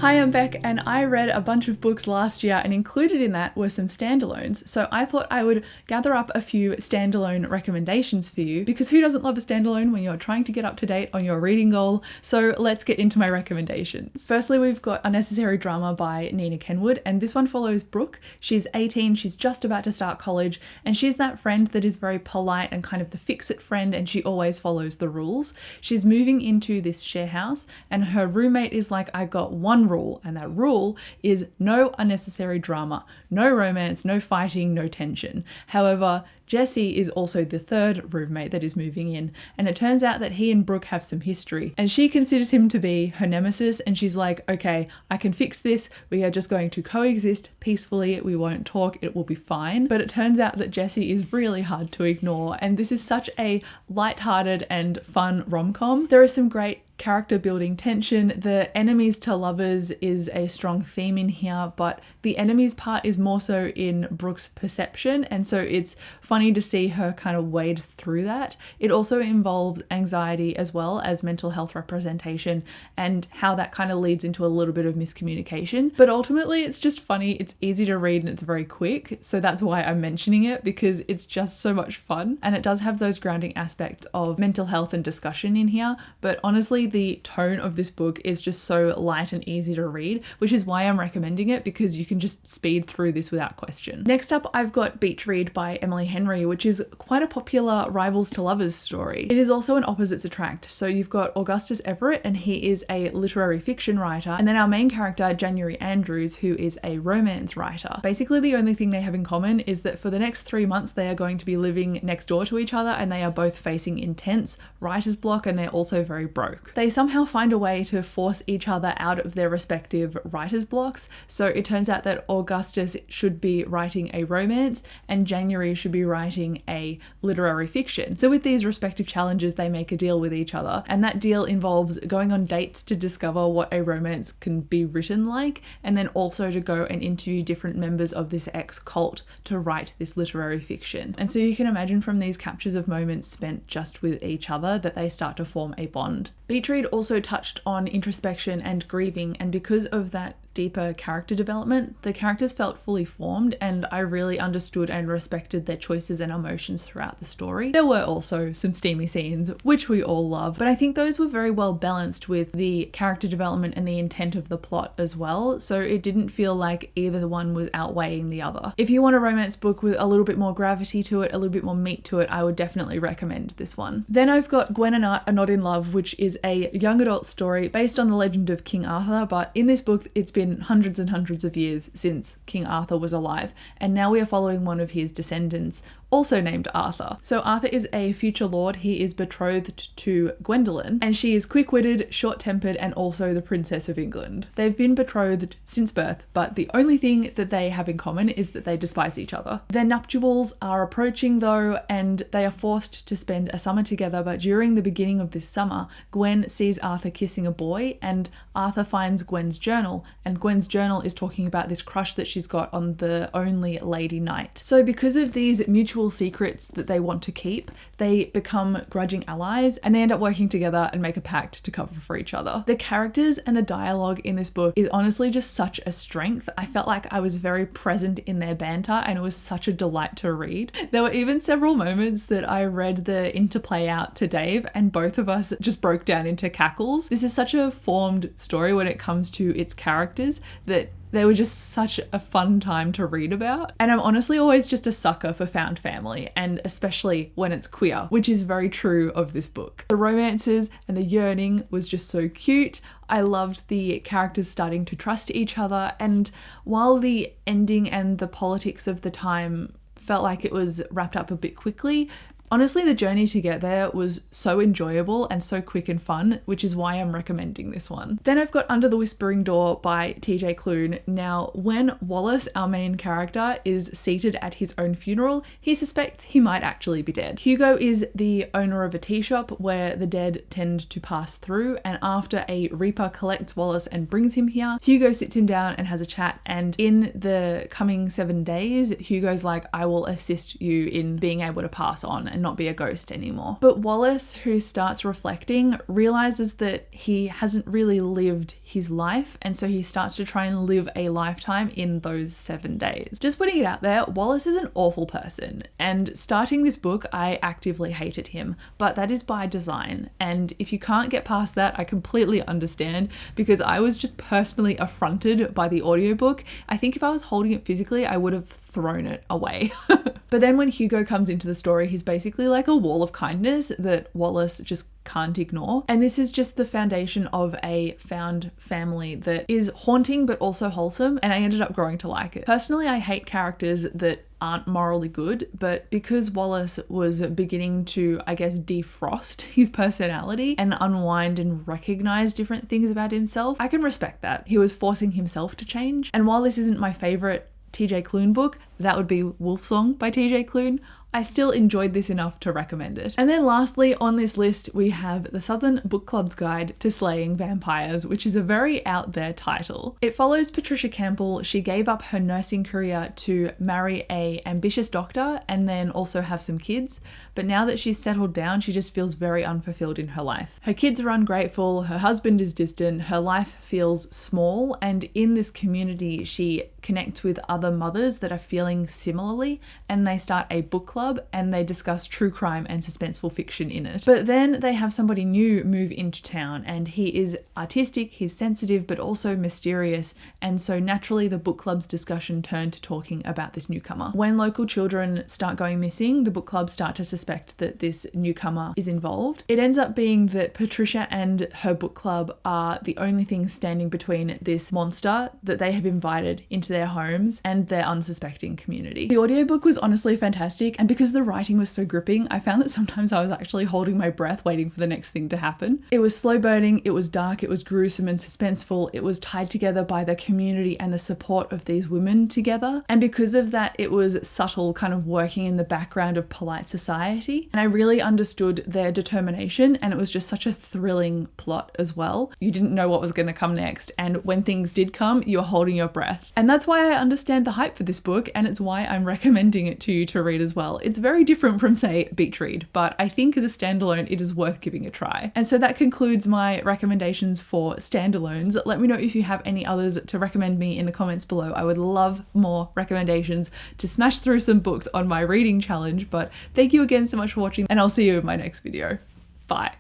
Hi, I'm Beck, and I read a bunch of books last year, and included in that were some standalones. So I thought I would gather up a few standalone recommendations for you, because who doesn't love a standalone when you're trying to get up to date on your reading goal? So let's get into my recommendations. Firstly, we've got Unnecessary Drama by Nina Kenwood, and this one follows Brooke. She's 18, she's just about to start college, and she's that friend that is very polite and kind of the fix-it friend, and she always follows the rules. She's moving into this share house, and her roommate is like, I got one rule, and that rule is no unnecessary drama, no romance, no fighting, no tension. However, Jesse is also the third roommate that is moving in, and it turns out that he and Brooke have some history, and she considers him to be her nemesis, and she's like, okay, I can fix this, we are just going to coexist peacefully, we won't talk, it will be fine. But it turns out that Jesse is really hard to ignore, and this is such a lighthearted and fun rom-com. There is some great character building tension. The enemies to lovers is a strong theme in here, but the enemies part is more so in Brooke's perception, and so it's funny to see her kind of wade through that. It also involves anxiety as well as mental health representation, and how that kind of leads into a little bit of miscommunication. But ultimately it's just funny, it's easy to read, and it's very quick, so that's why I'm mentioning it, because it's just so much fun, and it does have those grounding aspects of mental health and discussion in here. But honestly, the tone of this book is just so light and easy to read, which is why I'm recommending it, because you can just speed through this without question. Next up, I've got Beach Read by Emily Henry, which is quite a popular rivals to lovers story. It is also an opposites attract. So you've got Augustus Everett, and he is a literary fiction writer, and then our main character, January Andrews, who is a romance writer. Basically, the only thing they have in common is that for the next 3 months, they are going to be living next door to each other, and they are both facing intense writer's block, and they're also very broke. They somehow find a way to force each other out of their respective writer's blocks. So it turns out that Augustus should be writing a romance, and January should be writing a literary fiction. So with these respective challenges, they make a deal with each other, and that deal involves going on dates to discover what a romance can be written like, and then also to go and interview different members of this ex-cult to write this literary fiction. And so you can imagine from these captures of moments spent just with each other that they start to form a bond. Beach Read also touched on introspection and grieving, and because of that deeper character development, the characters felt fully formed, and I really understood and respected their choices and emotions throughout the story. There were also some steamy scenes, which we all love, but I think those were very well balanced with the character development and the intent of the plot as well, so it didn't feel like either one was outweighing the other. If you want a romance book with a little bit more gravity to it, a little bit more meat to it, I would definitely recommend this one. Then I've got Gwen and Art Are Not in Love, which is a young adult story based on the legend of King Arthur, but in this book it's been hundreds and hundreds of years since King Arthur was alive, and now we are following one of his descendants, also named Arthur. So Arthur is a future lord. He is betrothed to Gwendolyn, and she is quick-witted, short-tempered, and also the Princess of England. They've been betrothed since birth, but the only thing that they have in common is that they despise each other. Their nuptials are approaching though, and they are forced to spend a summer together, but during the beginning of this summer, Gwen sees Arthur kissing a boy, and Arthur finds Gwen's journal, and Gwen's journal is talking about this crush that she's got on the only lady knight. So because of these mutual secrets that they want to keep, they become grudging allies, and they end up working together and make a pact to cover for each other. The characters and the dialogue in this book is honestly just such a strength. I felt like I was very present in their banter, and it was such a delight to read. There were even several moments that I read the interplay out to Dave, and both of us just broke down into cackles. This is such a formed story when it comes to its characters that they were just such a fun time to read about. And I'm honestly always just a sucker for found family, and especially when it's queer, which is very true of this book. The romances and the yearning was just so cute. I loved the characters starting to trust each other, and while the ending and the politics of the time felt like it was wrapped up a bit quickly, honestly, the journey to get there was so enjoyable and so quick and fun, which is why I'm recommending this one. Then I've got Under the Whispering Door by TJ Klune. Now, when Wallace, our main character, is seated at his own funeral, he suspects he might actually be dead. Hugo is the owner of a tea shop where the dead tend to pass through, and after a reaper collects Wallace and brings him here, Hugo sits him down and has a chat, and in the coming 7 days, Hugo's like, I will assist you in being able to pass on and not be a ghost anymore. But Wallace, who starts reflecting, realizes that he hasn't really lived his life, and so he starts to try and live a lifetime in those 7 days. Just putting it out there, Wallace is an awful person, and starting this book, I actively hated him, but that is by design. And if you can't get past that, I completely understand, because I was just personally affronted by the audiobook. I think if I was holding it physically, I would have thrown it away. But then when Hugo comes into the story, he's basically like a wall of kindness that Wallace just can't ignore. And this is just the foundation of a found family that is haunting but also wholesome, and I ended up growing to like it. Personally, I hate characters that aren't morally good, but because Wallace was beginning to, I guess, defrost his personality and unwind and recognize different things about himself, I can respect that. He was forcing himself to change. And while this isn't my favorite TJ Klune book, that would be Wolfsong by TJ Klune, I still enjoyed this enough to recommend it. And then lastly on this list, we have The Southern Book Club's Guide to Slaying Vampires, which is a very out there title. It follows Patricia Campbell. She gave up her nursing career to marry a ambitious doctor and then also have some kids. But now that she's settled down, she just feels very unfulfilled in her life. Her kids are ungrateful, her husband is distant, her life feels small, and in this community, she connects with other mothers that are feeling similarly, and they start a book club and they discuss true crime and suspenseful fiction in it. But then they have somebody new move into town, and he is artistic, he's sensitive, but also mysterious, and so naturally the book club's discussion turned to talking about this newcomer. When local children start going missing, the book club start to suspect that this newcomer is involved. It ends up being that Patricia and her book club are the only thing standing between this monster that they have invited into their homes and their unsuspecting community. The audiobook was honestly fantastic, and because the writing was so gripping, I found that sometimes I was actually holding my breath waiting for the next thing to happen. It was slow burning, it was dark, it was gruesome and suspenseful, it was tied together by the community and the support of these women together, and because of that it was subtle, kind of working in the background of polite society, and I really understood their determination, and it was just such a thrilling plot as well. You didn't know what was going to come next, and when things did come, you were holding your breath. And that's why I understand the hype for this book, and it's why I'm recommending it to you to read as well. It's very different from, say, Beach Read, but I think as a standalone, it is worth giving a try. And so that concludes my recommendations for standalones. Let me know if you have any others to recommend me in the comments below. I would love more recommendations to smash through some books on my reading challenge, but thank you again so much for watching, and I'll see you in my next video. Bye.